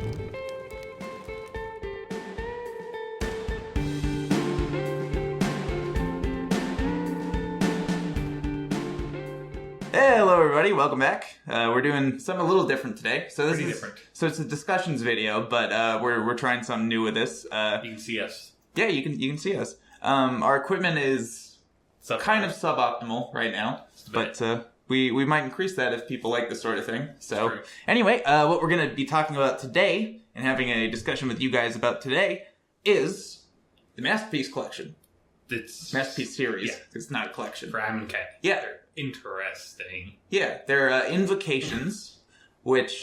Hey, hello everybody, welcome back. We're doing something a little different today. So this Pretty is different. So it's a discussions video, but we're trying something new with this. You can see us. Yeah, you can see us. Our equipment is kind of suboptimal right now, but we might increase that if people like this sort of thing. So anyway, what we're going to be talking about today and having a discussion with you guys about today is the Masterpiece Collection. It's Masterpiece Series. Yeah. It's not a collection. For Amonkhet. Yeah. They're interesting. Yeah, they're Invocations, which,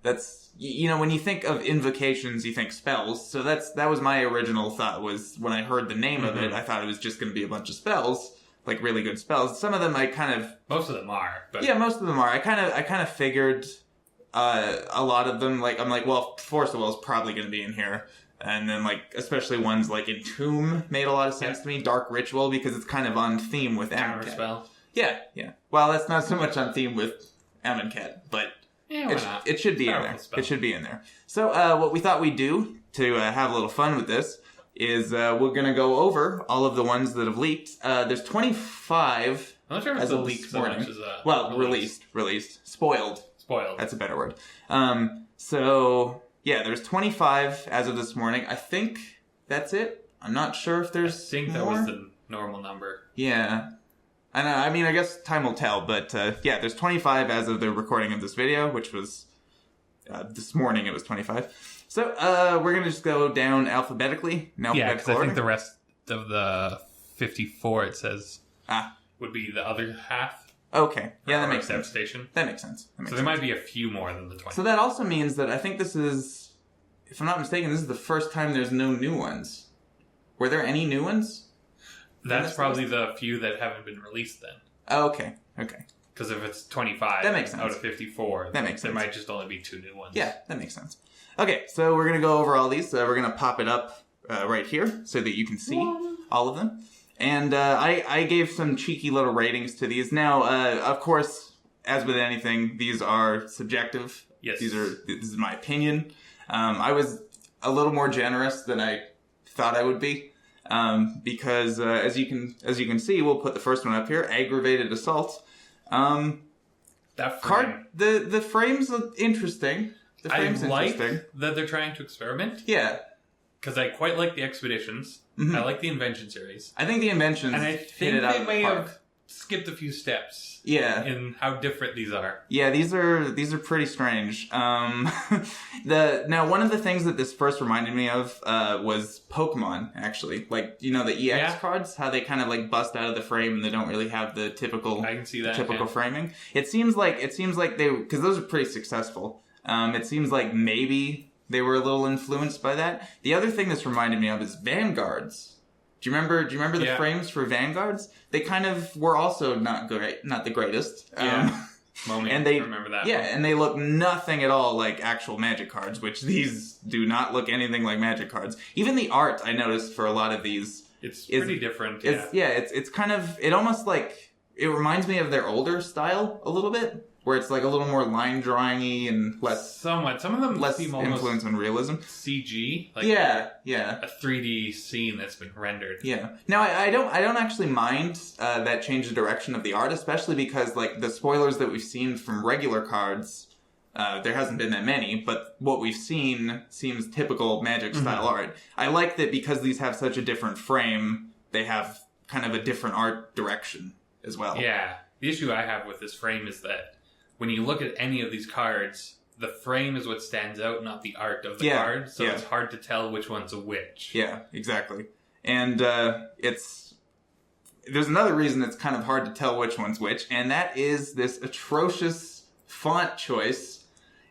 that's, you know, when you think of Invocations, you think spells, so that was my original thought, was when I heard the name of it, I thought it was just going to be a bunch of spells, like really good spells. Some of them I kind of... Most of them are, but... Yeah, most of them are. I kind of figured a lot of them, like, I'm like, well, forcible is probably going to be in here. And then, like, especially ones like Entomb made a lot of sense to me. Dark Ritual, because it's kind of on theme with Amonkhet. Counterspell. Yeah. Well, that's not so much on theme with Amonkhet, but it should be in there. Spell. It should be in there. So, what we thought we'd do to have a little fun with this is we're going to go over all of the ones that have leaked. There's 25 I'm not sure if it's a leak so much as a... Well, released. Spoiled. That's a better word. So... Yeah, there's 25 as of this morning. I think that's it. I'm not sure if there's more. That was the normal number. Yeah. I mean, I guess time will tell, but yeah, there's 25 as of the recording of this video, which was this morning it was 25. So we're going to just go down alphabetically. Yeah, because I think the rest of the 54, it says, would be the other half. Okay. Yeah, that makes sense. Station. That makes sense. So there might be a few more than the 20. So that also means that I think this is, if I'm not mistaken, this is the first time there's no new ones. Were there any new ones? That's probably the few that haven't been released then. Oh, okay. Because if it's 25 that makes sense. out of 54, that makes sense. There might just only be 2 new ones. Yeah, that makes sense. Okay, so we're going to go over all these. We're going to pop it up right here so that you can see all of them. And I gave some cheeky little ratings to these. Now, of course, as with anything, these are subjective. Yes. This is my opinion. I was a little more generous than I thought I would be. Because as you can see, we'll put the first one up here, aggravated assault. That frame. The frame's interesting. The frame's interesting. That they're trying to experiment. Yeah. Because I quite like the expeditions. Mm-hmm. I like the invention series. I think the inventions and I think they may have skipped a few steps. Yeah. In how different these are. Yeah, these are pretty strange. Now one of the things that this first reminded me of was Pokemon, actually. Like, you know, the EX cards, how they kind of like bust out of the frame and they don't really have the typical I can see that, framing. It seems like they, because those are pretty successful. It seems like maybe they were a little influenced by that. The other thing this reminded me of is Vanguards. Do you remember the frames for Vanguards? They kind of were also not the greatest. Yeah. And they remember that. Yeah, and they look nothing at all like actual Magic cards, which these do not look anything like Magic cards. Even the art I noticed for a lot of these it's pretty different. It's kind of, it almost like, it reminds me of their older style a little bit. Where it's like a little more line drawing-y and less... Somewhat. Some of them less seem influence on realism. CG. Like yeah. A 3D scene that's been rendered. Yeah. Now, I don't actually mind that change of direction of the art, especially because, like, the spoilers that we've seen from regular cards, there hasn't been that many, but what we've seen seems typical Magic-style art. I like that because these have such a different frame, they have kind of a different art direction as well. Yeah. The issue I have with this frame is that when you look at any of these cards, the frame is what stands out, not the art of the card. So it's hard to tell which one's a which. Yeah, exactly. And there's another reason it's kind of hard to tell which one's which, and that is this atrocious font choice.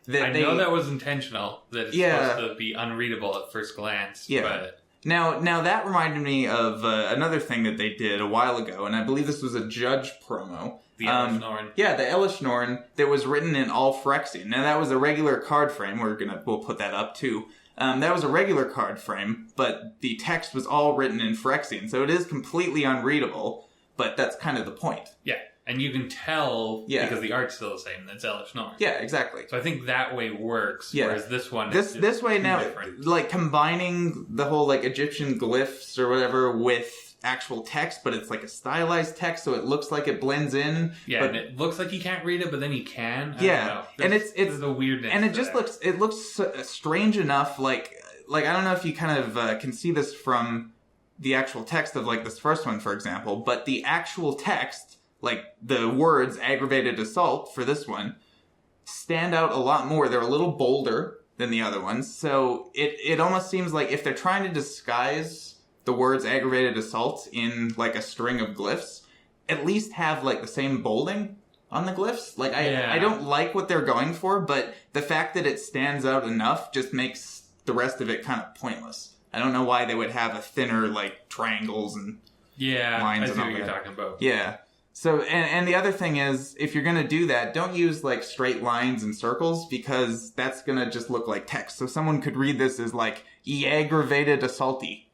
I know that was intentional, that it's supposed to be unreadable at first glance. Yeah. But Now that reminded me of another thing that they did a while ago, and I believe this was a Judge promo. The Elishnorn. Yeah, the Elishnorn that was written in all Phyrexian. Now that was a regular card frame. We'll put that up too. That was a regular card frame, but the text was all written in Phyrexian, so it is completely unreadable. But that's kind of the point. Yeah, And you can tell because the art's still the same. That's Elish Nor. Yeah, exactly. So I think that way works. Yeah. Whereas this one, this way now, different. Like combining the whole like Egyptian glyphs or whatever with actual text, but it's like a stylized text, so it looks like it blends in. Yeah, and it looks like you can't read it, but then you can. I don't know. And it's the weirdness, and it just looks strange enough. Like I don't know if you kind of can see this from the actual text of like this first one, for example, but the actual text. Like, the words aggravated assault for this one stand out a lot more. They're a little bolder than the other ones. So it almost seems like if they're trying to disguise the words aggravated assault in, like, a string of glyphs, at least have, like, the same bolding on the glyphs. Like, I don't like what they're going for, but the fact that it stands out enough just makes the rest of it kind of pointless. I don't know why they would have a thinner, like, triangles and lines and all that. I see what you're talking about. Yeah. So, and the other thing is, if you're going to do that, don't use, like, straight lines and circles, because that's going to just look like text. So someone could read this as, like, aggravated assaulty.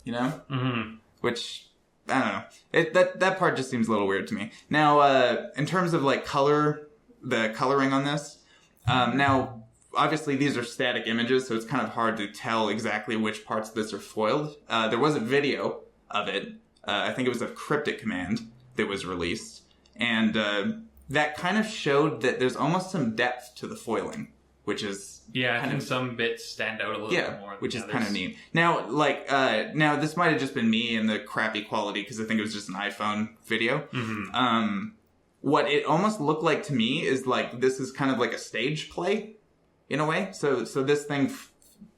You know? Mm-hmm. Which, I don't know. That part just seems a little weird to me. Now, in terms of, like, the coloring on this, now, obviously these are static images, so it's kind of hard to tell exactly which parts of this are foiled. There was a video of it. I think it was a cryptic command that was released, and that kind of showed that there's almost some depth to the foiling, which is I think some bits stand out a little bit more, which is kind of neat. Now, now this might have just been me and the crappy quality because I think it was just an iPhone video. Mm-hmm. What it almost looked like to me is like this is kind of like a stage play, in a way. So this thing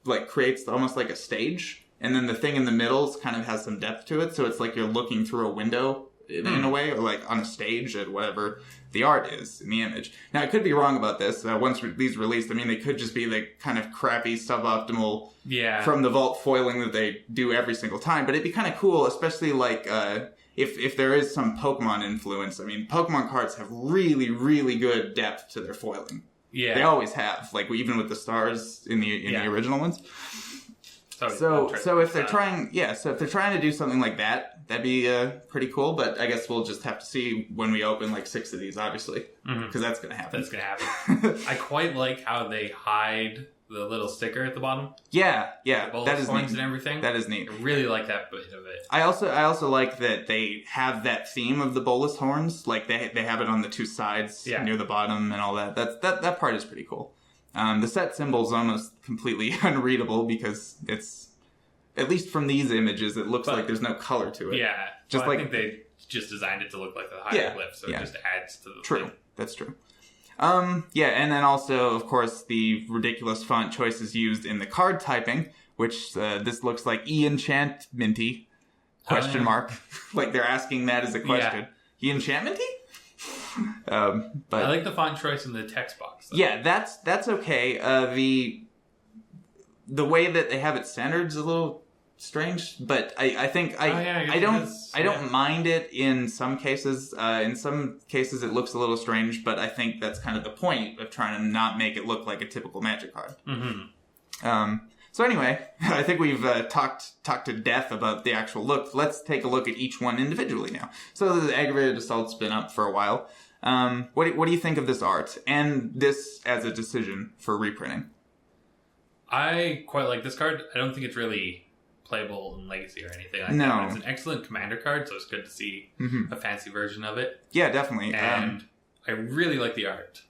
like creates almost like a stage, and then the thing in the middle kind of has some depth to it. So it's like you're looking through a window. In a way, or like on a stage at whatever the art is in the image. Now, I could be wrong about this. Once these released, I mean, they could just be the kind of crappy, suboptimal from the vault foiling that they do every single time. But it'd be kind of cool, especially like if there is some Pokemon influence. I mean, Pokemon cards have really, really good depth to their foiling. Yeah, they always have. Like even with the stars in the original ones. So if they're trying, so if they're trying to do something like that, that'd be pretty cool. But I guess we'll just have to see when we open like 6 of these, obviously, because that's gonna happen. That's gonna happen. I quite like how they hide the little sticker at the bottom. Yeah, that is neat. And everything. That is neat. I really like that bit of it. I also like that they have that theme of the bolus horns. Like they have it on the 2 sides near the bottom and all that. That part is pretty cool. The set symbol is almost completely unreadable because it's, at least from these images, it looks like there's no color to it. Yeah, I think they just designed it to look like the hieroglyph, so it just adds to the thing. That's true. And then also, of course, the ridiculous font choices used in the card typing, which this looks like enchantmenty, question mark. Like they're asking that as a question. Enchantmenty? But I like the font choice in the text box, though. Yeah, that's okay. The way that they have it centered is a little strange, but I think I don't mind it in some cases. In some cases it looks a little strange, but I think that's kind of the point of trying to not make it look like a typical Magic card. Mm-hmm. So anyway, I think we've talked to death about the actual look. Let's take a look at each one individually now. So the aggravated assault's been up for a while. What do you think of this art and this as a decision for reprinting? I quite like this card. I don't think it's really playable in Legacy or anything like that. But it's an excellent commander card, so it's good to see a fancy version of it. Yeah, definitely. And I really like the art.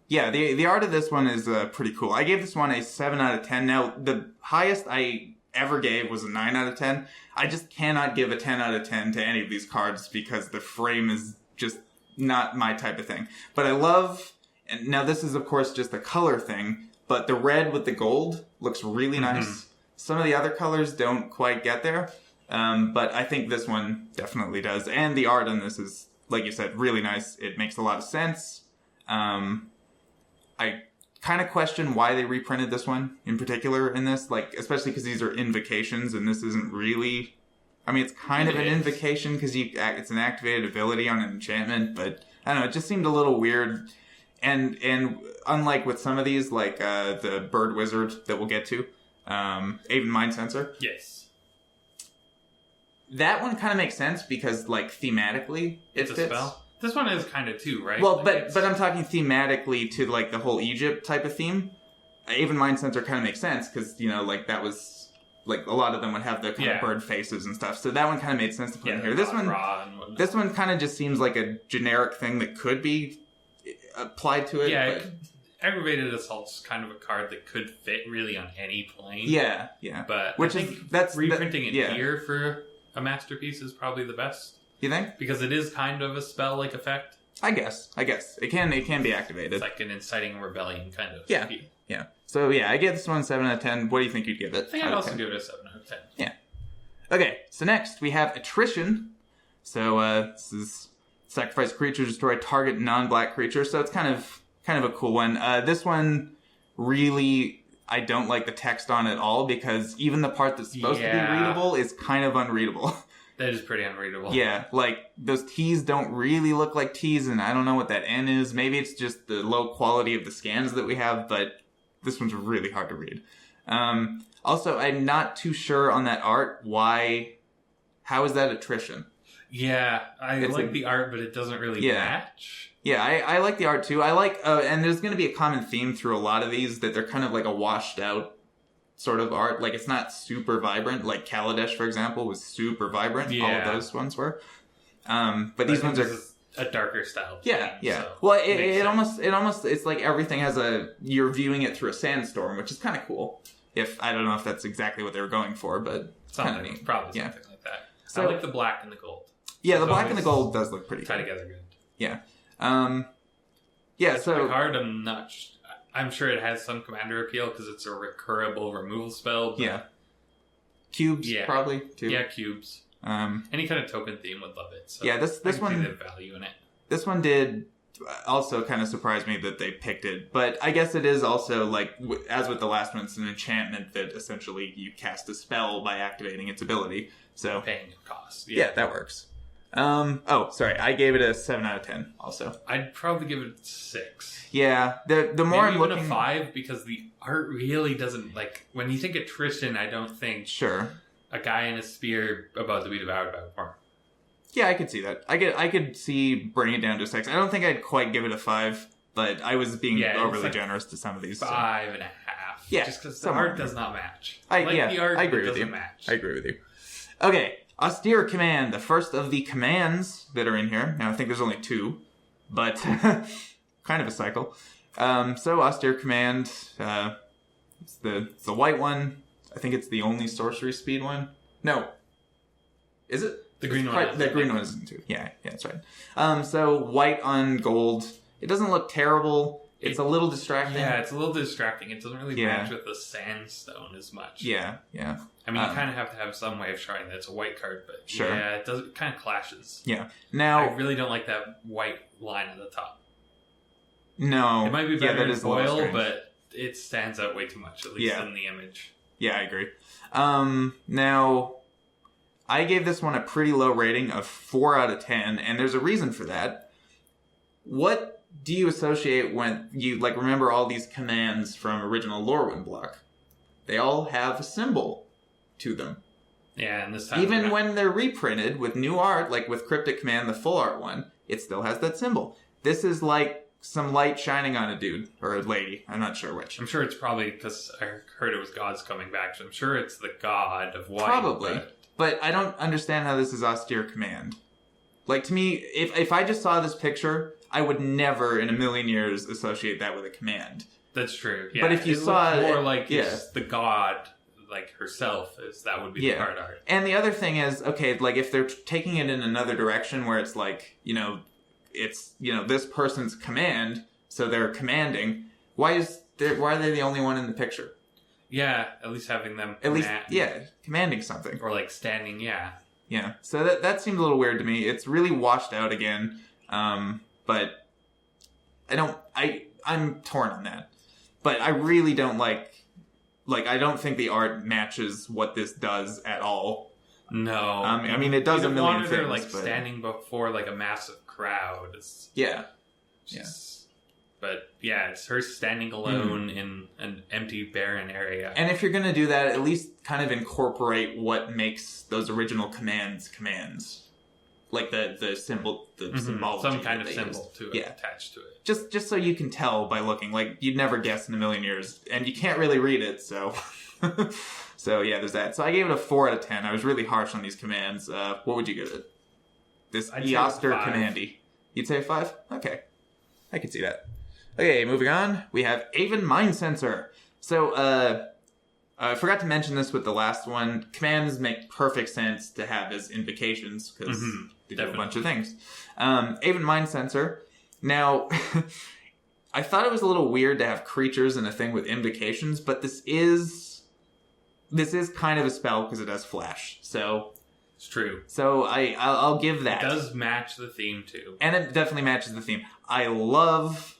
Yeah, the art of this one is pretty cool. I gave this one a 7 out of 10. Now, the highest I ever gave was a 9 out of 10. I just cannot give a 10 out of 10 to any of these cards because the frame is just not my type of thing. But I love... And now, this is, of course, just a color thing, but the red with the gold looks really nice. Some of the other colors don't quite get there, but I think this one definitely does. And the art on this is, like you said, really nice. It makes a lot of sense. I kind of question why they reprinted this one in particular in this, like especially because these are invocations and this isn't really... I mean, it's kind of an invocation because it's an activated ability on an enchantment, but I don't know, it just seemed a little weird. And unlike with some of these, like the Bird Wizard that we'll get to, Aven Mind Sensor. Yes. That one kind of makes sense because, like, thematically, it's a spell. This one is kind of too, right? Well, but I'm talking thematically to like the whole Egypt type of theme. Even Mind Censor kind of makes sense because, you know, like that was like a lot of them would have the kind of bird faces and stuff. So that one kind of made sense to put in here. This one kind of just seems like a generic thing that could be applied to it. Yeah, Aggravated Assault's kind of a card that could fit really on any plane. Yeah. But I think reprinting it here for a masterpiece is probably the best. You think? Because it is kind of a spell-like effect. I guess. It can be activated. It's like an inciting rebellion kind of. Yeah. So I give this one 7 out of 10. What do you think you'd give it? I think I'd also give it a 7 out of 10. Yeah. Okay, so next we have Attrition. So this is sacrifice a creature, destroy a target non-black creature. So it's kind of a cool one. This one really, I don't like the text on at all because even the part that's supposed to be readable is kind of unreadable. That is pretty unreadable. Yeah, like those T's don't really look like T's, and I don't know what that N is. Maybe it's just the low quality of the scans that we have, but this one's really hard to read. Also, I'm not too sure on that art. How is that Attrition? Yeah, I like the art, but it doesn't really match. Yeah, I like the art too. I like, and there's going to be a common theme through a lot of these that they're kind of like a washed out sort of art. Like, it's not super vibrant. Like Kaladesh, for example, was super vibrant. Yeah. All of those ones were. But these ones are a darker style. Yeah. So well, it almost it's like everything has you're viewing it through a sandstorm, which is kind of cool. I don't know if that's exactly what they were going for, but it's kind of neat. Probably something like that. So, I like the black and the gold. Yeah, the black and the gold does look pretty tie together good. Yeah. It's so my card, I'm sure it has some commander appeal because it's a recurable removal spell. Yeah. Cubes, probably, too. Yeah, cubes. Any kind of token theme would love it. So yeah, this one... see the value in it. This one did also kind of surprise me that they picked it. But I guess it is also, like, as with the last one, it's an enchantment that essentially you cast a spell by activating its ability. So paying a cost. Yeah, that works. I gave it a 7 out of 10 also. I'd probably give it 6. Yeah, the more Maybe I'm looking... a 5 because the art really doesn't, like, when you think Attrition, I don't think... Sure. A guy in a spear about to be devoured by a worm. Yeah, I could see that. I could see bringing it down to 6. I don't think I'd quite give it a 5, but I was being overly generous to some of these. 5.5. Yeah, just because the art does not match. I agree with you. Match. I agree with you. Okay, Austere Command, the first of the commands that are in here. Now, I think there's only 2, but kind of a cycle. So, Austere Command, it's the white one. I think it's the only sorcery speed one. No. Is it? The green one. The green one isn't too. Yeah, that's right. So, white on gold. It doesn't look terrible. It's a little distracting. Yeah, it's a little distracting. It doesn't really match with the sandstone as much. Yeah. I mean, you kind of have to have some way of showing that it's a white card, but yeah, it kind of clashes. Yeah. Now, I really don't like that white line at the top. No. It might be better in foil, but it stands out way too much, at least in the image. Yeah, I agree. Now, I gave this one a pretty low rating of 4 out of 10, and there's a reason for that. What do you associate when you, like, remember all these commands from original Lorwyn block? They all have a symbol to them. Yeah, and this time... Even when they're reprinted with new art, like with Cryptic Command, the full art one, it still has that symbol. This is like some light shining on a dude, or a lady. I'm not sure which. I'm sure it's probably, because I heard it was gods coming back, so I'm sure it's the god of white. Probably. But I don't understand how this is Austere Command. Like, to me, if I just saw this picture, I would never in a million years associate that with a command. That's true. Yeah. But if you saw it... more like it's the god, like herself, that would be the card art. And the other thing is, okay, like, if they're taking it in another direction where it's like, it's, this person's command, so they're commanding, why are they the only one in the picture? Yeah, at least having them commanding something. Or, like, standing, Yeah, so that seemed a little weird to me. It's really washed out again, but I'm torn on that. But I really don't I don't think the art matches what this does at all. No. I mean, it does a million things. They're, standing before, like, a massive crowd. But, yeah, it's her standing alone in an empty, barren area. And if you're going to do that, at least kind of incorporate what makes those original commands. like the symbol, the symbology. Some kind of symbol to it, attached to it. Just so you can tell by looking. Like, you'd never guess in a million years. And you can't really read it, so... So, yeah, there's that. So I gave it a 4 out of 10. I was really harsh on these commands. What would you give it? This austere commandy. You'd say a 5? Okay. I can see that. Okay, moving on. We have Aven Mind Sensor. So, I forgot to mention this with the last one. Commands make perfect sense to have as invocations, because they do a bunch of things. Aven Mind Sensor. Now, I thought it was a little weird to have creatures and a thing with invocations, but this is kind of a spell because it does flash. So it's true. So I'll give that. It does match the theme too, and it definitely matches the theme. I love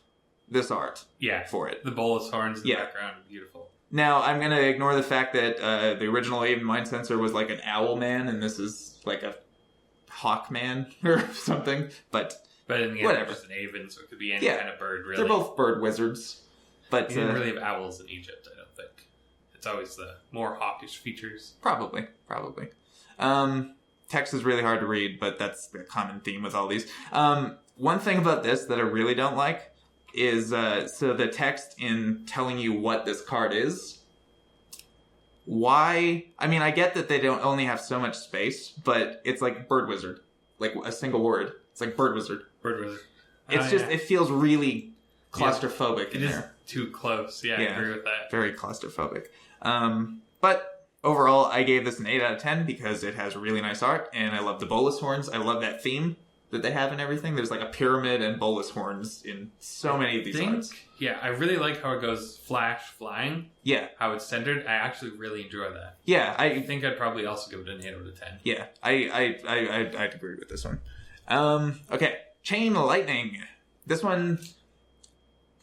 this art. Yeah, for it. The bolus horns in the background, beautiful. Now I'm gonna ignore the fact that the original Aven Mind Sensor was like an owl man, and this is like a hawk man or something. But in the end, it's just an Aven, so it could be any kind of bird. Really, they're both bird wizards. But you didn't really have owls in Egypt, I don't think. It's always the more hawkish features. Probably. Text is really hard to read, but that's the common theme with all these. One thing about this that I really don't like is, so the text in telling you what this card is. Why? I mean, I get that they don't only have so much space, but it's like bird wizard. Like a single word. It's like bird wizard. Bird wizard. It's just, it feels really claustrophobic in there. It is too close. Yeah, I agree with that. Very claustrophobic. But overall, I gave this an 8 out of 10 because it has really nice art, and I love the bolus horns. I love that theme that they have and everything. There's like a pyramid and bolus horns in so many of these arts. Yeah, I really like how it goes flash, flying. Yeah. How it's centered. I actually really enjoy that. Yeah. I think I'd probably also give it an 8 out of 10. Yeah, I'd agree with this one. Okay. Chain Lightning. This one,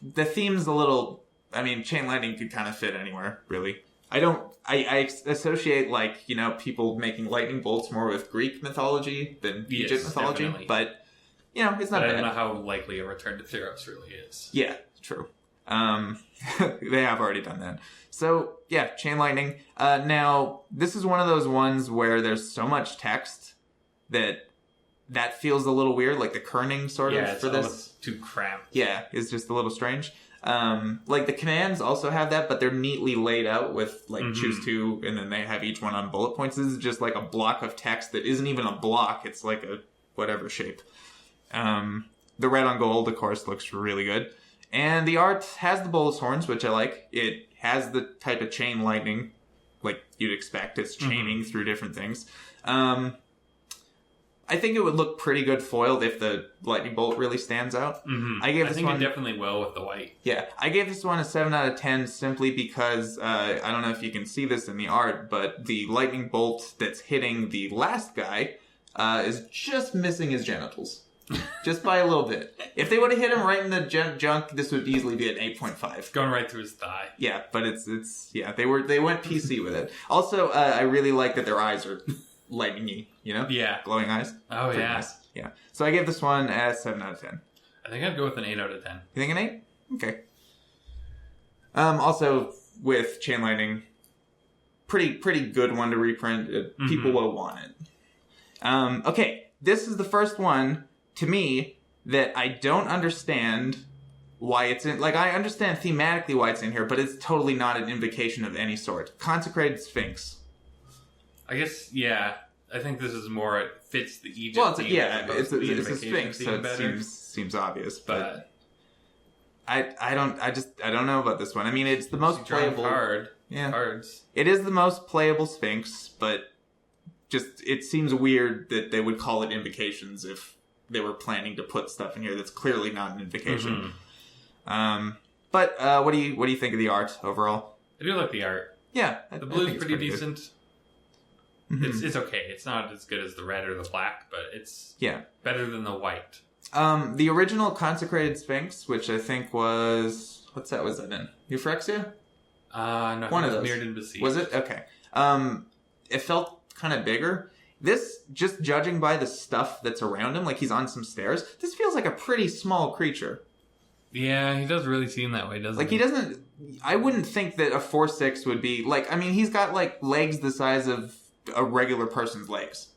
the theme's a little... I mean, Chain Lightning could kind of fit anywhere, really. I associate, like, you know, people making lightning bolts more with Greek mythology than Egypt mythology. Definitely. But, you know, it's not bad. I don't know how likely a return to Theros really is. Yeah, true. They have already done that. So, yeah, Chain Lightning. Now, this is one of those ones where there's so much text that feels a little weird, like the kerning sort of for this. It's too cramped. Yeah, it's just a little strange. Like the commands also have that, but they're neatly laid out with like choose two, and then they have each one on bullet points. This is just like a block of text that isn't even a block. It's like a whatever shape. The red on gold, of course, looks really good. And the art has the bolus horns, which I like. It has the type of chain lightning like you'd expect. It's chaining through different things. I think it would look pretty good foiled if the lightning bolt really stands out. I think it definitely will with the white. Yeah, I gave this one a 7 out of 10 simply because, I don't know if you can see this in the art, but the lightning bolt that's hitting the last guy is just missing his genitals. Just by a little bit. If they would have hit him right in the junk, this would easily be an 8.5. Going right through his thigh. Yeah, but it's they went PC with it. Also, I really like that their eyes are lightning-y, you know? Yeah. Glowing eyes. Oh, yeah. Nice. Yeah. So I gave this one a 7 out of 10. I think I'd go with an 8 out of 10. You think an 8? Okay. Also, with Chain Lightning, pretty good one to reprint. People will want it. Okay, this is the first one, to me, that I don't understand why it's in. Like, I understand thematically why it's in here, but it's totally not an invocation of any sort. Consecrated Sphinx. I guess, yeah. I think this is more, it fits the Egypt theme. It's a Sphinx, so it seems obvious, but I don't know about this one. I mean, it's the most playable card. Yeah. Cards. It is the most playable Sphinx, but just, it seems weird that they would call it invocations if they were planning to put stuff in here that's clearly not an invocation. But what do you think of the art overall? I do like the art. Yeah. The blue is pretty decent. It's okay. It's not as good as the red or the black, but it's better than the white. The original Consecrated Sphinx, which I think was... What's that? Was that in? Euphorexia? No. One of those. Mirrored and Besieged. Was it? Okay. It felt kind of bigger. This, just judging by the stuff that's around him, like he's on some stairs, this feels like a pretty small creature. Yeah, he does really seem that way, doesn't he? Like, he doesn't... I wouldn't think that a 4/6 would be... Like, I mean, he's got, like, legs the size of a regular person's legs.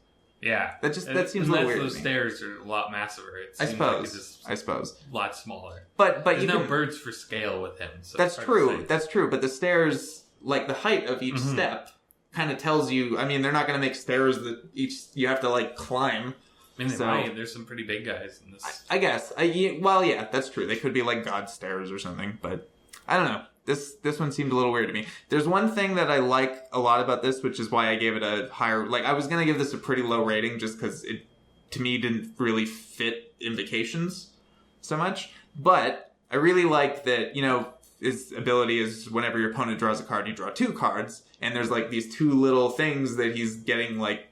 Yeah. That seems a little weird. Those stairs are a lot massiver. I suppose. A lot smaller. But there's no birds for scale with him. So that's true. That's true. But the stairs, like the height of each step, kind of tells you. I mean, they're not going to make stairs that you have to like climb. I mean, there's some pretty big guys in this. I guess. Yeah, that's true. They could be like god stairs or something. But I don't know. This one seemed a little weird to me. There's one thing that I like a lot about this, which is why I gave it a higher... Like, I was going to give this a pretty low rating just because it, to me, didn't really fit Invocations so much. But I really like that, his ability is whenever your opponent draws a card, you draw 2 cards. And there's, like, these 2 little things that he's getting, like,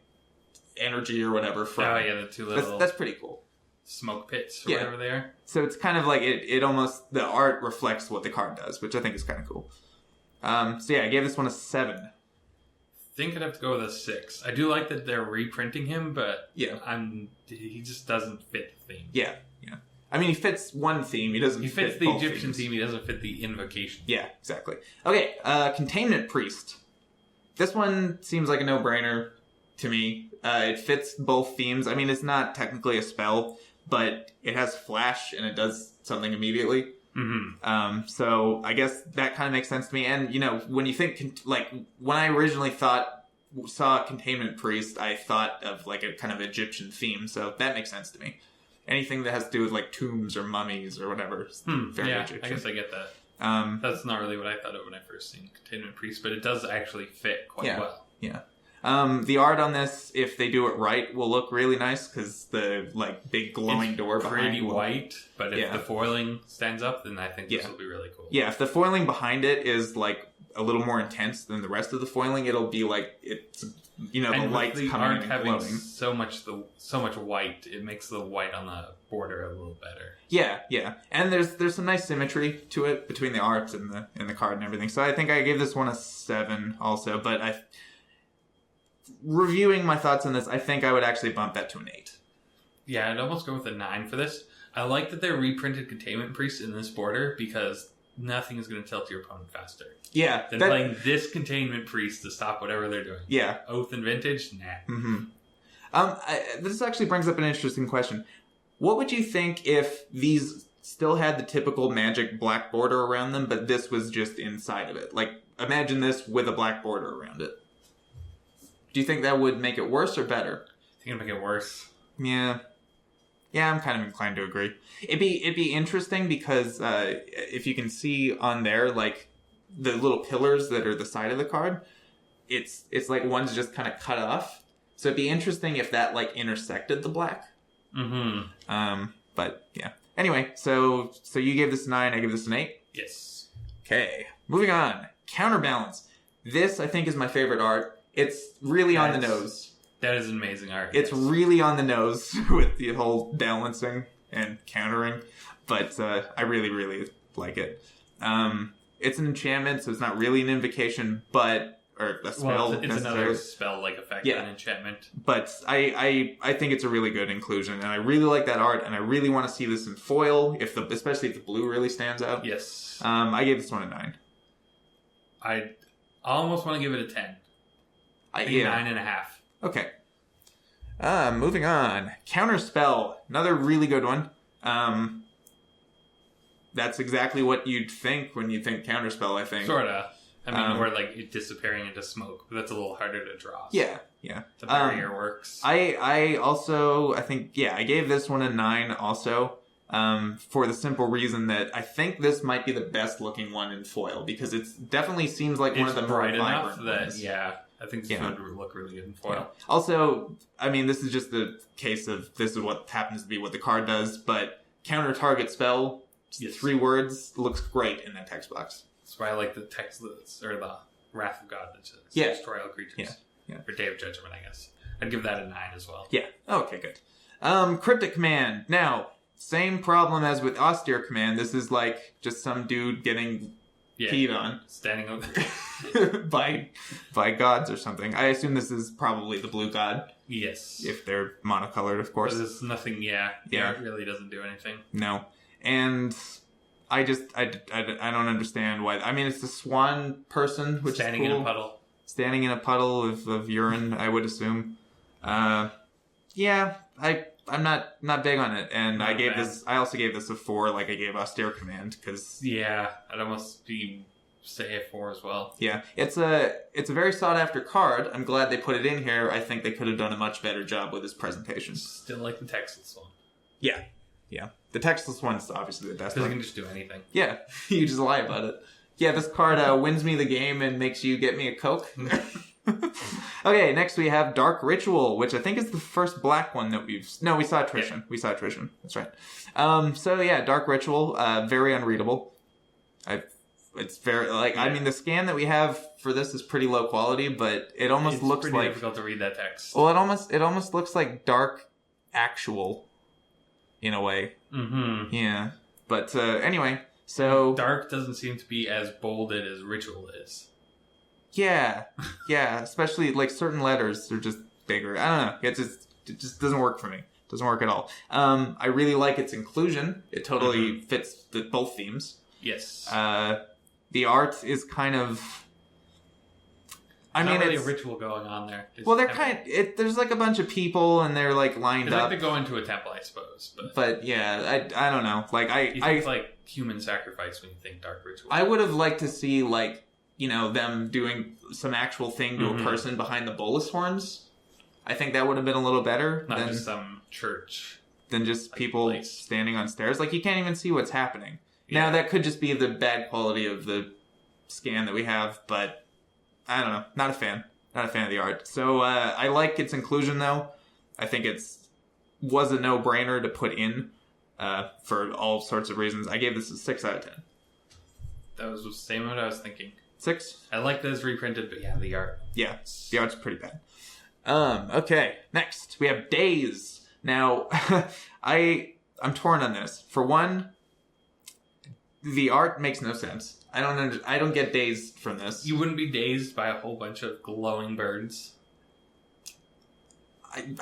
energy or whatever from. Oh, yeah, the 2 little... That's pretty cool. Smoke pits or whatever they are. So it's kind of like it almost, the art reflects what the card does, which I think is kind of cool. So yeah, I gave this one a 7. I think I'd have to go with a 6. I do like that they're reprinting him, but he just doesn't fit the theme. Yeah. I mean, he fits one theme. He doesn't. He fits the Egyptian theme. He doesn't fit the Invocation. Yeah, exactly. Okay, Containment Priest. This one seems like a no-brainer to me. It fits both themes. I mean, it's not technically a spell, but it has flash and it does something immediately. Mm-hmm. So I guess that kind of makes sense to me. And, when you think, when I originally saw Containment Priest, I thought of, like, a kind of Egyptian theme. So that makes sense to me. Anything that has to do with, like, tombs or mummies or whatever is very Egyptian. I guess I get that. That's not really what I thought of when I first seen Containment Priest, but it does actually fit quite well. Yeah. The art on this, if they do it right, will look really nice because the big glowing door behind pretty white. But if the foiling stands up, then I think this will be really cool. Yeah, if the foiling behind it is a little more intense than the rest of the foiling, it'll be like it's the lights coming and glowing. So much white, it makes the white on the border a little better. Yeah, and there's some nice symmetry to it between the art and the card and everything. So I think I gave this one a 7 also, but reviewing my thoughts on this, I think I would actually bump that to an 8. Yeah, I'd almost go with a 9 for this. I like that they reprinted Containment Priest in this border because nothing is going to tilt your opponent faster. Yeah. Than playing this Containment Priest to stop whatever they're doing. Yeah. Oath and Vintage? Nah. Mm-hmm. This actually brings up an interesting question. What would you think if these still had the typical magic black border around them, but this was just inside of it? Like, imagine this with a black border around it. Do you think that would make it worse or better? I think it'd make it worse. Yeah, I'm kind of inclined to agree. It'd be interesting because if you can see on there, like, the little pillars that are the side of the card, it's like one's just kind of cut off. So it'd be interesting if that, like, intersected the black. Mm-hmm. But, yeah. Anyway, so you gave this a 9, I gave this an 8? Yes. Okay, moving on. Counterbalance. This, I think, is my favorite art. It's really on the nose. That is amazing art. It's really on the nose with the whole balancing and countering, but I really, really like it. It's an enchantment, so it's not really an invocation, or a spell. Well, it's another spell-like effect than enchantment. But I think it's a really good inclusion, and I really like that art, and I really want to see this in foil, especially if the blue really stands out. Yes. I gave this one a 9. I almost want to give it a 10. 9.5. Okay. Moving on. Counterspell. Another really good one. That's exactly what you'd think when you think counterspell, I think. Sorta. I mean, or like it disappearing into smoke. But that's a little harder to draw. Yeah. The barrier works. I also, I think, I gave this one a 9 also. For the simple reason that I think this might be the best looking one in foil because it definitely seems like one of the more vibrant ones. I think this would look really good in foil. Yeah. Also, I mean, this is just the case of this is what happens to be what the card does, but counter target spell, 3 words, looks great in that text box. That's why I like the text, or the Wrath of God, that says destroy all creatures. Yeah. Or Day of Judgment, I guess. I'd give that a 9 as well. Yeah. Okay, good. Cryptic Command. Now, same problem as with austere command. This is like just some dude getting peed on. Standing over by gods or something. I assume this is probably the blue god. Yes. If they're monocolored, of course. But there's nothing, it really doesn't do anything. No. And I don't understand why. I mean, it's the swan person, which Standing is cool. in a puddle. Standing in a puddle of urine, I would assume. Yeah, I'm not big on it, and I also gave this a 4, like I gave austere command, because I'd almost say a 4 as well. Yeah, it's a very sought after card. I'm glad they put it in here. I think they could have done a much better job with his presentation. Still like the textless one. Yeah. The textless one's obviously the best one. Because you can just do anything. Yeah, you just lie about it. Yeah, this card wins me the game and makes you get me a Coke. Okay, next we have Dark Ritual, which I think is the first black one that we saw Attrition. Yeah. We saw Attrition. That's right. So yeah, Dark Ritual, very unreadable. It's very, I mean, the scan that we have for this is pretty low quality, but it almost looks like... It's pretty difficult to read that text. Well, it almost looks like Dark Actual, in a way. Mm-hmm. Yeah. But anyway, so... Dark doesn't seem to be as bolded as Ritual is. Yeah. Especially, certain letters are just bigger. I don't know. It just doesn't work for me. Doesn't work at all. I really like its inclusion. It totally fits both themes. Yes. The art is kind of... There's not really a ritual going on there. Well, they're there's a bunch of people and they're lined up. They go into a temple, I suppose. But yeah, I don't know. You think it's human sacrifice when you think Dark Ritual. I would have liked to see them doing some actual thing to a person behind the bolus horns. I think that would have been a little better than just some church. Than just people standing on stairs. You can't even see what's happening. Yeah. Now, that could just be the bad quality of the scan that we have, but I don't know. Not a fan. Not a fan of the art. So, I like its inclusion, though. I think was a no-brainer to put in for all sorts of reasons. I gave this a 6 out of 10. That was the same what I was thinking. 6? I like that it's reprinted, but yeah, the art. Yeah, the art's pretty bad. Okay, next. We have Days. Now, I'm torn on this. For one... The art makes no sense. I don't get dazed from this. You wouldn't be dazed by a whole bunch of glowing birds.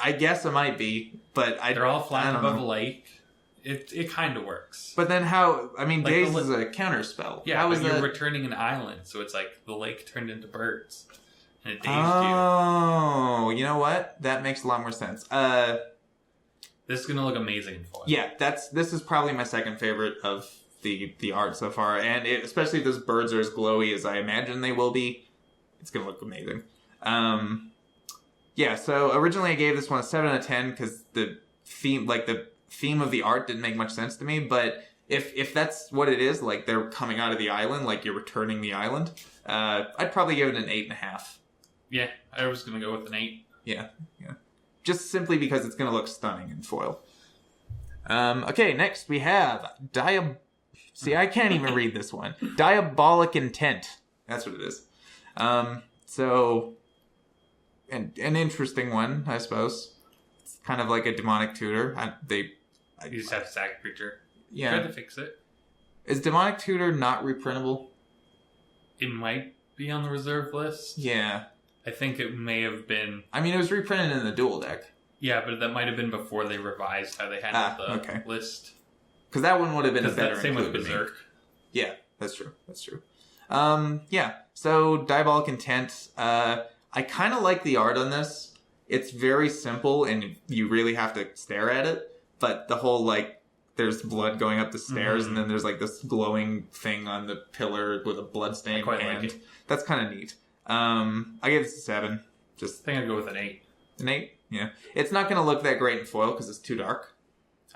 I guess I might be, but they're all flying above a lake. It kind of works. But then how? I mean, daze is a counterspell. Yeah, how but you're returning an island, so it's the lake turned into birds, and it dazed you. Oh, you know what? That makes a lot more sense. This is gonna look amazing in foil. Yeah, this is probably my second favorite of the art so far, and especially if those birds are as glowy as I imagine they will be, it's gonna look amazing. Yeah, so originally I gave this one a 7 out of 10 because the theme of the art didn't make much sense to me, but if that's what it is, they're coming out of the island, you're returning the island, I'd probably give it an 8.5. Yeah, I was gonna go with an 8. Yeah. Just simply because it's gonna look stunning in foil. Okay, next we have See, I can't even read this one. Diabolic Intent. That's what it is. So, an interesting one, I suppose. It's kind of like a demonic tutor. You just have to sack a creature. Yeah. Try to fix it. Is demonic tutor not reprintable? It might be on the reserve list. Yeah. I think it may have been... I mean, it was reprinted in the dual deck. Yeah, but that might have been before they revised how they handled the list. Because that one would have been a better same with Berserk. Yeah, that's true. Yeah, so Diabolic Intent. I kind of like the art on this. It's very simple, and you really have to stare at it. But the whole, there's blood going up the stairs, and then there's, this glowing thing on the pillar with a bloodstained hand. Like that's kind of neat. I gave this a 7. I think I'd go with an 8. An 8? Yeah. It's not going to look that great in foil because it's too dark.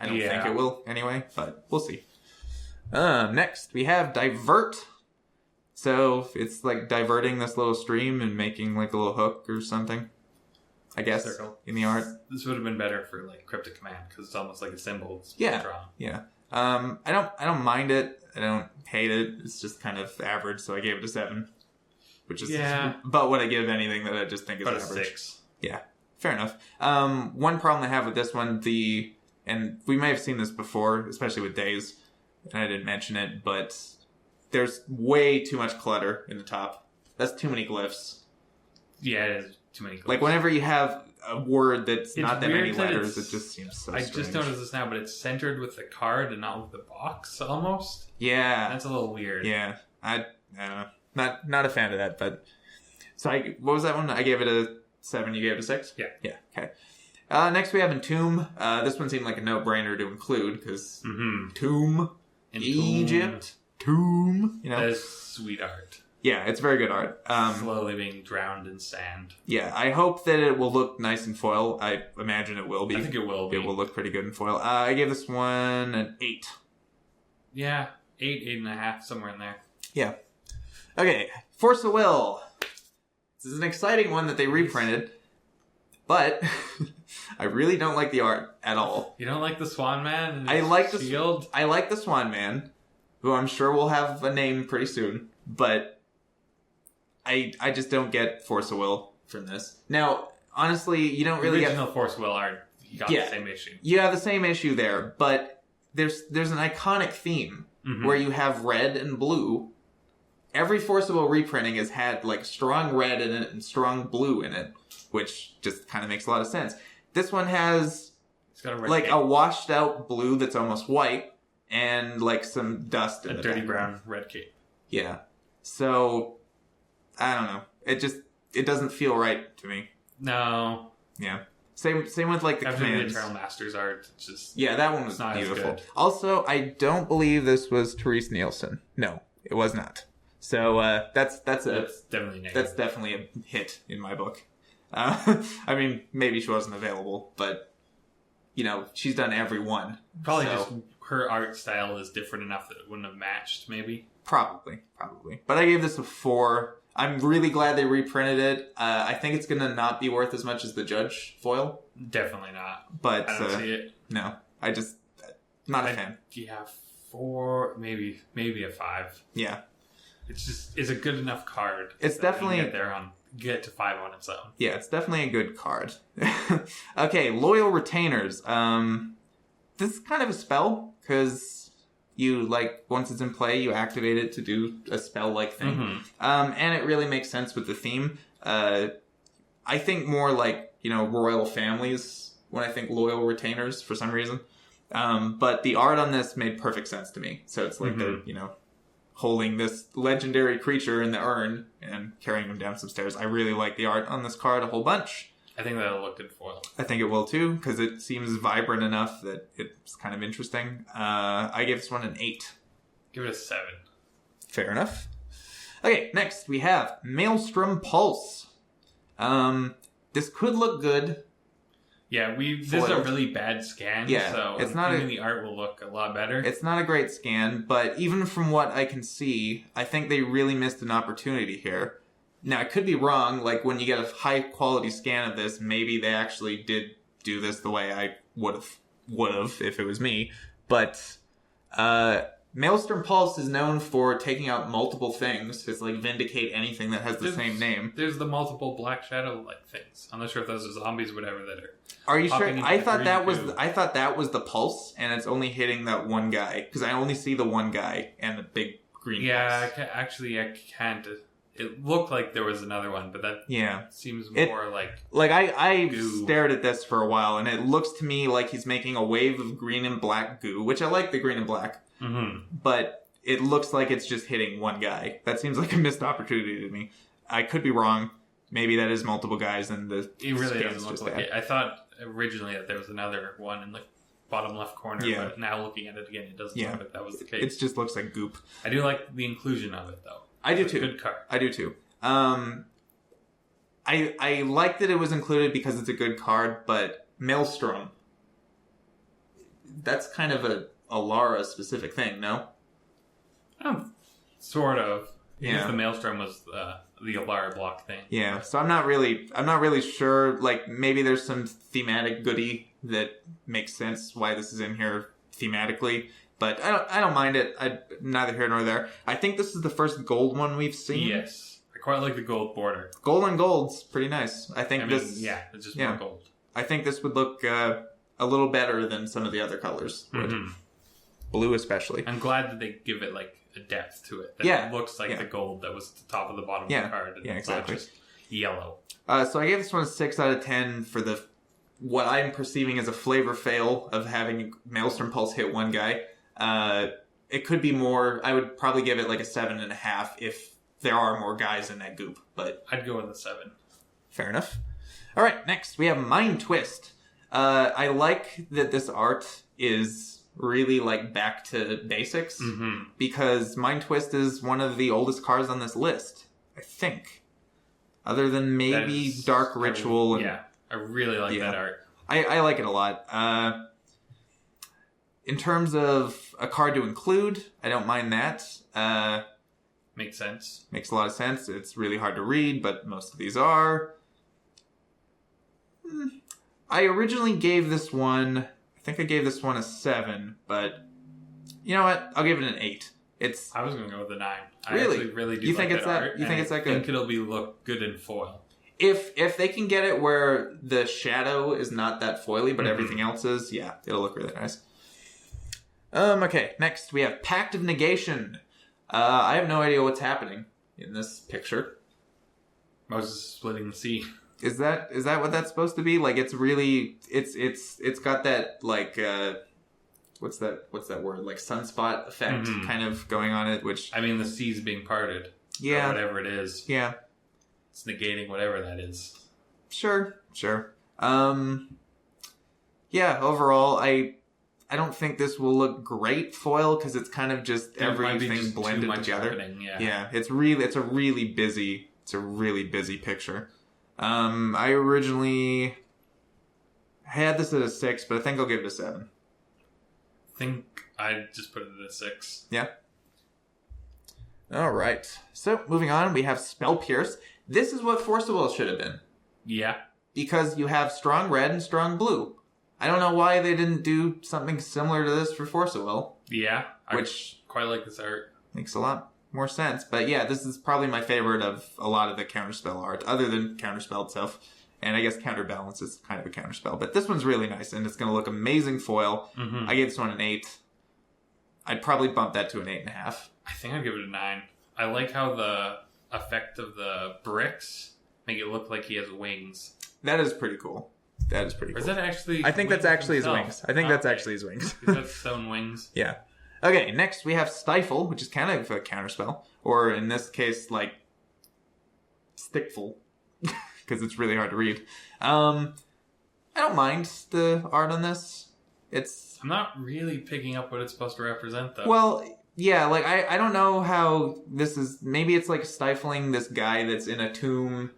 I don't think it will anyway, but we'll see. Next, we have Divert. So, it's diverting this little stream and making a little hook or something. I guess, in the art. This would have been better for Cryptic Command, because it's almost like a symbol. Yeah. I don't mind it. I don't hate it. It's just kind of average, so I gave it a 7. Which is about what I give anything that I just think is about average. A 6. Yeah, fair enough. One problem I have with this one, and we may have seen this before, especially with Days, and I didn't mention it, but there's way too much clutter in the top. That's too many glyphs. Yeah, it is too many glyphs. Whenever you have a word that's not that many letters, it just seems so strange. I just noticed this now, but it's centered with the card and not with the box, almost. Yeah. That's a little weird. Yeah. I don't know. Not a fan of that, but... So what was that one? I gave it a 7, you gave it a 6? Yeah. Yeah, okay. Next we have Entomb. This one seemed like a no-brainer to include, because Tomb, Egypt, Tomb, you know. That is sweet art. Yeah, it's very good art. Slowly being drowned in sand. Yeah, I hope that it will look nice in foil. I imagine it will be. I think it will be. It will look pretty good in foil. I gave this one an 8. Yeah, 8, 8.5, somewhere in there. Yeah. Okay, Force of Will. This is an exciting one that they reprinted, but I really don't like the art at all. You don't like the Swan Man? And I like shield? I like the Swan Man, who I'm sure will have a name pretty soon, but I just don't get Force of Will from this. Now, honestly, you don't really original Force of Will art. You got the same issue. You have the same issue there, but there's an iconic theme where you have red and blue. Every Force of Will reprinting has had like strong red in it and strong blue in it, which just kind of makes a lot of sense. This one has like a washed out blue that's almost white and like some dust in a the dirty background. brown red cape. Yeah. So I don't know. It doesn't feel right to me. No. Yeah. Same with like the after commands. the Eternal Masters art, it's just that one was not beautiful. Also, I don't believe this was Therese Nielsen. No, it was not. So that's definitely negative. That's definitely a hit in my book. I mean, maybe she wasn't available, but you know, she's done every one. Probably just her art style is different enough that it wouldn't have matched. Maybe. Probably. But I gave this a 4. I'm really glad they reprinted it. I think it's going to not be worth as much as the Judge foil. Definitely not. But I don't see it. No, I just not a fan. Yeah, 4, maybe a 5. Yeah. It's a good enough card. It's definitely get to 5 on its own. Yeah, it's definitely a good card. Okay, Loyal Retainers. This is kind of a spell because you once it's in play, you activate it to do a spell-like thing, and it really makes sense with the theme. I think more like royal families when I think Loyal Retainers for some reason. But the art on this made perfect sense to me. So it's like they're holding this legendary creature in the urn and carrying him down some stairs. I really like the art on this card a whole bunch. I think that'll look good foil. I think it will too, because it seems vibrant enough that it's kind of interesting. I gave this one an 8. Give it a 7. Fair enough. Okay, next we have Maelstrom Pulse. This could look good. Yeah, this is a really bad scan, so it's not the art will look a lot better. It's not a great scan, but even from what I can see, I think they really missed an opportunity here. Now, I could be wrong, like when you get a high-quality scan of this, maybe they actually did do this the way I would have if it was me, but Maelstrom Pulse is known for taking out multiple things. It's like Vindicate anything that has the same name. There's the multiple Black Shadow-like things. I'm not sure if those are zombies or whatever that are. Are you sure? I thought that was the Pulse, and it's only hitting that one guy because I only see the one guy and the big green. Yeah, I can't. It looked like there was another one, but that seems more like I goo. Stared at this for a while, and it looks to me like he's making a wave of green and black goo, which I like the green and black, but it looks like it's just hitting one guy. That seems like a missed opportunity to me. I could be wrong. Maybe that is multiple guys, and it really doesn't look like it. I thought originally that there was another one in the bottom left corner, but now looking at it again, it doesn't look like that was the case. It just looks like goop. I do like the inclusion of it, though. I do too. Good card. I do too. I like that it was included because it's a good card, but Maelstrom, that's kind of a Lara specific thing, no? Sort of. Because the Maelstrom was the Alara block thing. Yeah, so I'm not really sure. Like, maybe there's some thematic goodie that makes sense why this is in here thematically. But I don't mind it. Neither here nor there. I think this is the first gold one we've seen. Yes. I quite like the gold border. Gold on gold's pretty nice. I think this... Yeah, it's just more gold. I think this would look a little better than some of the other colors would. Blue especially. I'm glad that they give it, a depth to it. That it looks like the gold that was at the top of the bottom of the card. And exactly. Not just yellow. So I gave this one a 6 out of 10 for what I'm perceiving as a flavor fail of having Maelstrom Pulse hit one guy. It could be more. I would probably give it a 7.5 if there are more guys in that goop. But I'd go with a 7. Fair enough. All right, next we have Mind Twist. I like that this art is really like back to basics because Mind Twist is one of the oldest cards on this list, I think. Other than maybe Dark Ritual. I really like that art. I like it a lot. In terms of a card to include, I don't mind that. Makes sense. Makes a lot of sense. It's really hard to read, but most of these are. I originally gave this one, I think I gave this one a 7, but you know what? I'll give it an 8. I was going to go with a 9. Really? I actually really do you think like it's that that art. You think it's that good? I think it'll look good in foil. If they can get it where the shadow is not that foily, but everything else is, yeah, it'll look really nice. Okay, next we have Pact of Negation. I have no idea what's happening in this picture. Moses splitting the sea. Is that what that's supposed to be? Like, it's really it's got that like what's that word, like sunspot effect kind of going on it, which I mean the sea's being parted. Yeah, or whatever it is. Yeah, it's negating whatever that is. Sure. Yeah. Overall, I don't think this will look great foil because it's kind of just everything blended together. Yeah, it's a really busy picture. I originally had this at a 6, but I think I'll give it a 7. I think I just put it at a 6. Yeah. All right. So moving on, we have Spell Pierce. This is what Forcible should have been. Yeah. Because you have strong red and strong blue. I don't know why they didn't do something similar to this for Forcible. Yeah. Which quite like this art. Makes a lot more sense. But yeah, this is probably my favorite of a lot of the counterspell art, other than counterspell itself. And I guess counterbalance is kind of a counterspell. But this one's really nice, and it's going to look amazing foil. I gave this one an 8. I'd probably bump that to an 8.5. I think I'd give it a 9. I like how the effect of the bricks make it look like he has wings. That is pretty cool. Or is that actually... I think that's actually his wings. I think that's actually his wings. Is that his own wings? Yeah. Okay, next we have Stifle, which is kind of a counterspell. Or in this case, like, Stickful. Because it's really hard to read. I don't mind the art on this. I'm not really picking up what it's supposed to represent, though. Well, yeah, like, I don't know how this is... Maybe it's like stifling this guy that's in a tomb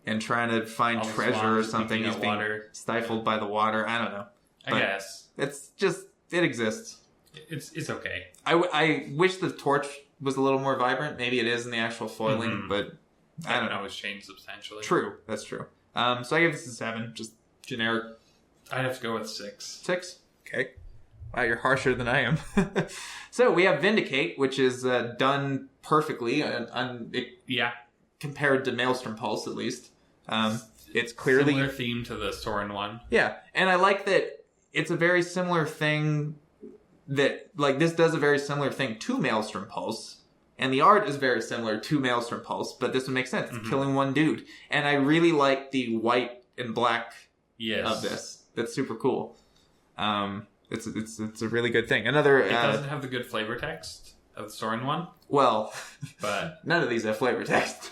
and trying to find treasure or something. He's being stifled by the water. I don't know. I guess. It's just... It exists. It's okay. I wish the torch was a little more vibrant. Maybe it is in the actual foiling, but I don't know. It's changed substantially. True. That's true. So I give this a 7. Just generic. I'd have to go with 6. 6? Okay. Wow, you're harsher than I am. So we have Vindicate, which is done perfectly. Compared to Maelstrom Pulse, at least. It's clearly... Similar theme to the Sorin one. Yeah, and I like that it's a very similar thing that... Like, this does a very similar thing to Maelstrom Pulse, and the art is very similar to Maelstrom Pulse, but this would make sense. It's killing one dude. And I really like the white and black of this. That's super cool. It's a really good thing. It doesn't have the good flavor text of the Sorin one. Well, but none of these have flavor text.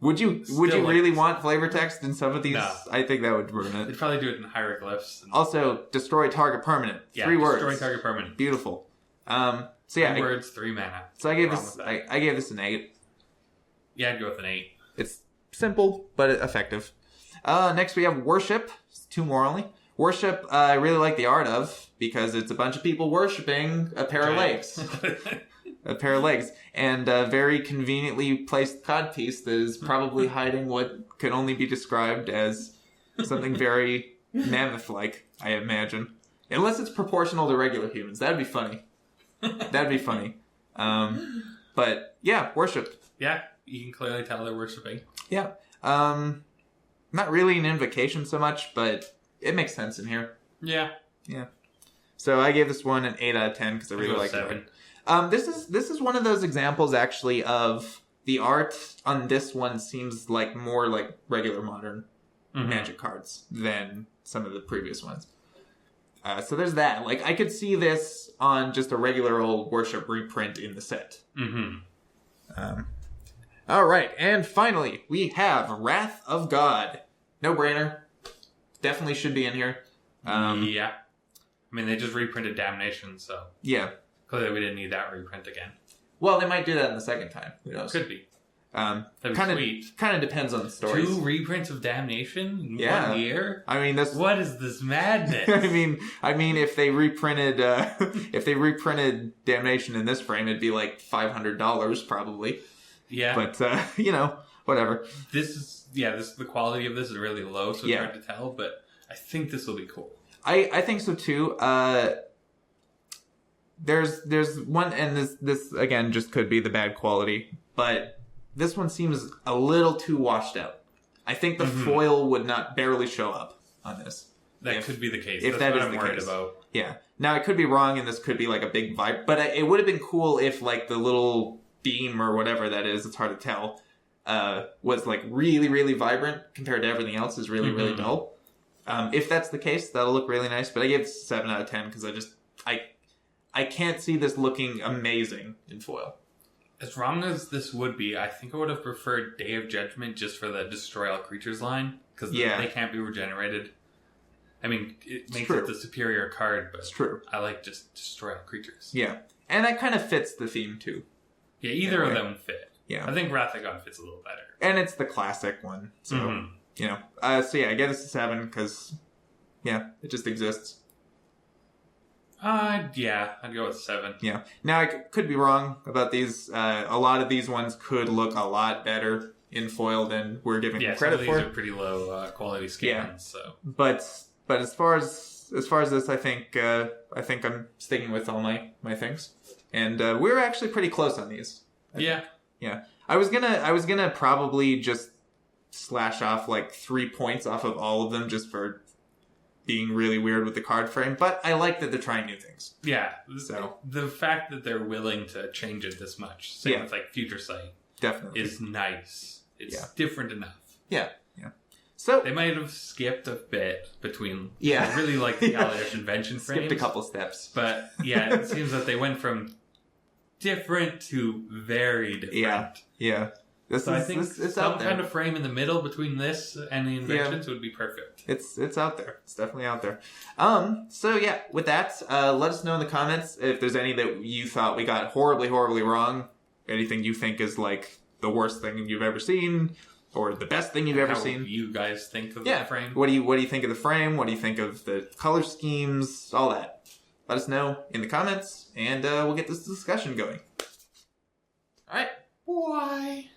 Would you really want flavor text in some of these? No. I think that would ruin it. They'd probably do it in hieroglyphs. Also, destroy target permanent. 3 words. Destroy target permanent. Beautiful. So yeah, 3 words, 3 mana. So I gave this an 8. Yeah, I'd go with an 8. It's simple but effective. Next we have Worship. 2 more only. Worship, I really like the art of, because it's a bunch of people worshipping a pair of legs. A pair of legs. And a very conveniently placed codpiece that is probably hiding what could only be described as something very mammoth-like, I imagine. Unless it's proportional to regular humans. That'd be funny. But, yeah, worship. Yeah, you can clearly tell they're worshipping. Yeah. Not really an invocation so much, but... It makes sense in here. Yeah. So I gave this one an 8 out of 10 because I really like it. This is one of those examples actually of the art on this one seems like more like regular modern Magic cards than some of the previous ones. So there's that. Like I could see this on just a regular old Worship reprint in the set. All right, and finally we have Wrath of God. No brainer. Definitely should be in here. Yeah. I mean, they just reprinted Damnation, so... Yeah. Clearly we didn't need that reprint again. Well, they might do that in the second time. Who knows? Could be. That'd be sweet. Kind of depends on the stories. 2 reprints of Damnation in 1 year? I mean, that's... What is this madness? I mean, if they reprinted Damnation in this frame, it'd be like $500 probably. Yeah. But, you know, whatever. The quality of this is really low, so it's hard to tell, but I think this will be cool. I think so too. There's one, and this again just could be the bad quality, but this one seems a little too washed out. I think the foil would not barely show up on this. That could be the case. That's what I'm worried about. Yeah. Now, I could be wrong, and this could be like a big vibe, but it would have been cool if like the little beam or whatever that is, it's hard to tell, was like really, really vibrant compared to everything else is really, really dull. If that's the case, that'll look really nice, but I give it 7 out of 10 because I can't see this looking amazing in foil. As wrong as this would be, I think I would have preferred Day of Judgment just for the Destroy All Creatures line, because they can't be regenerated. I mean, it makes it the superior card, but it's true. I like just Destroy All Creatures. Yeah, and that kind of fits the theme, too. Yeah, either of them fit. Yeah. I think Wrath of God fits a little better. And it's the classic one, so, you know. I give this a 7, because, it just exists. I'd go with 7. Yeah. Now, I could be wrong about these. A lot of these ones could look a lot better in foil than we're giving them credit for. These are pretty low quality scans. So, but as far as this, I think I'm sticking with all my things, and we're actually pretty close on these. Yeah. I was gonna probably just slash off like 3 points off of all of them just for being really weird with the card frame, but I like that they're trying new things. Yeah. So the fact that they're willing to change it this much, same with like Future Sight, definitely is nice. It's different enough. Yeah. So they might have skipped a bit between. I really like the Kaladesh Invention frames. Skipped a couple steps, but it seems that they went from different to very different. Yeah. I think some kind of frame in the middle between this and the Inventions would be perfect. It's out there. It's definitely out there. So with that, let us know in the comments if there's any that you thought we got horribly, horribly wrong. Anything you think is like the worst thing you've ever seen, or the best thing you've ever seen. You guys think of the frame? What do you think of the frame? What do you think of the color schemes? All that. Let us know in the comments, and we'll get this discussion going. All right. Bye.